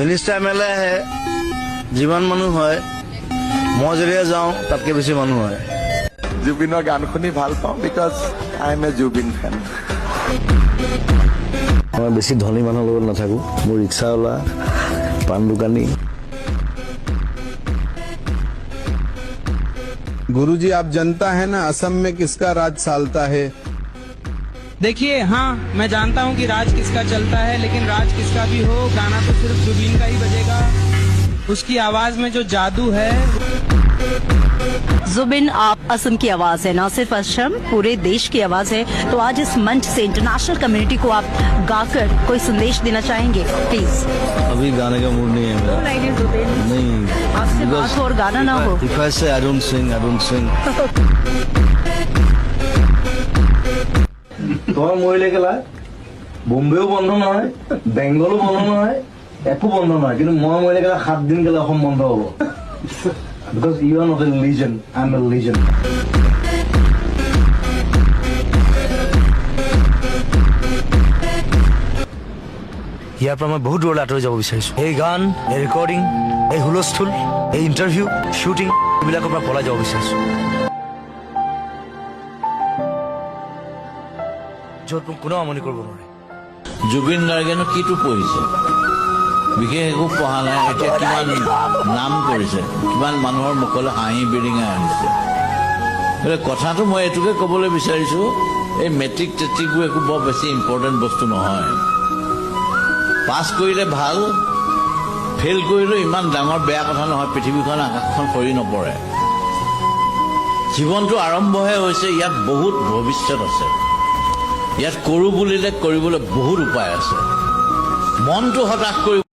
minister MLA আহে যিমান মানুহ হয় মই যেতিয়া যাওঁ তাতকৈ বেছি মানুহ হয় জুবিনৰ গান শুনি ভাল পাওঁ because I M A Zubeen ফেন মই বেছি ধনী মানুহৰ লগত নাথাকোঁ মোৰ ৰিক্সাৱালা পাণ দোকানী गुरुजी आप जनता है ना असम में किसका राज सालता है देखिए हाँ मैं जानता हूँ कि राज किसका चलता है लेकिन राज किसका भी हो गाना तो सिर्फ जुबीन का ही बजेगा उसकी आवाज में जो जादू है जुबिन आप असम की आवाज है ना सिर्फ असम पूरे देश की आवाज है तो आज इस मंच से इंटरनेशनल कम्युनिटी को आप गाकर कोई संदेश देना चाहेंगे प्लीज अभी गाने का मूड नहीं है मेरा नहीं आपसे बात हो और गाना ना हो If I say I don't sing তোমার মহিলা গেলা বোম্বেও বন্ধ নহয় বেংগলো বন্ধ নহয় একো বন্ধ নহয় কিন্তু মই মহিলা গেলা 7 দিন গেলে অসম বন্ধ হব because you are not a legend I'm a legend ইয়াৰ পৰা মই বহুত দূৰলৈ আঁতৰি যাব বিচাৰিছো এই গান এই ৰেকৰ্ডিং এই হুলস্থুল এই ইণ্টাৰভিউ শ্বুটিং এইবিলাকৰ পৰা পলাই যাব বিচাৰিছো য'ত মোক কোনেও আমনি কৰিব নোৱাৰে জুবিন গাৰ্গেনো কিটো পঢ়িছে বিশেষ একো পঢ়া নাই এতিয়া কিমান নাম কৰিছে কিমান মানুহৰ মুখলৈ হাঁহি বিৰিঙাই আনিছে কথাটো মই এইটোকে ক'বলৈ বিচাৰিছোঁ এই মেট্ৰিক টেট্ৰিকবোৰ একো বৰ বেছি ইম্পৰ্টেণ্ট বস্তু নহয় পাছ কৰিলে ভাল ফেইল কৰিলেও ইমান ডাঙৰ বেয়া কথা নহয় পৃথিৱীখন আকাশখন সৰি নপৰে জীৱনটো আৰম্ভহে হৈছে ইয়াত বহুত ভৱিষ্যত আছে ইয়াত কৰোঁ বুলিলে কৰিবলৈ বহুত উপায় আছে মনটো হতাশ কৰিব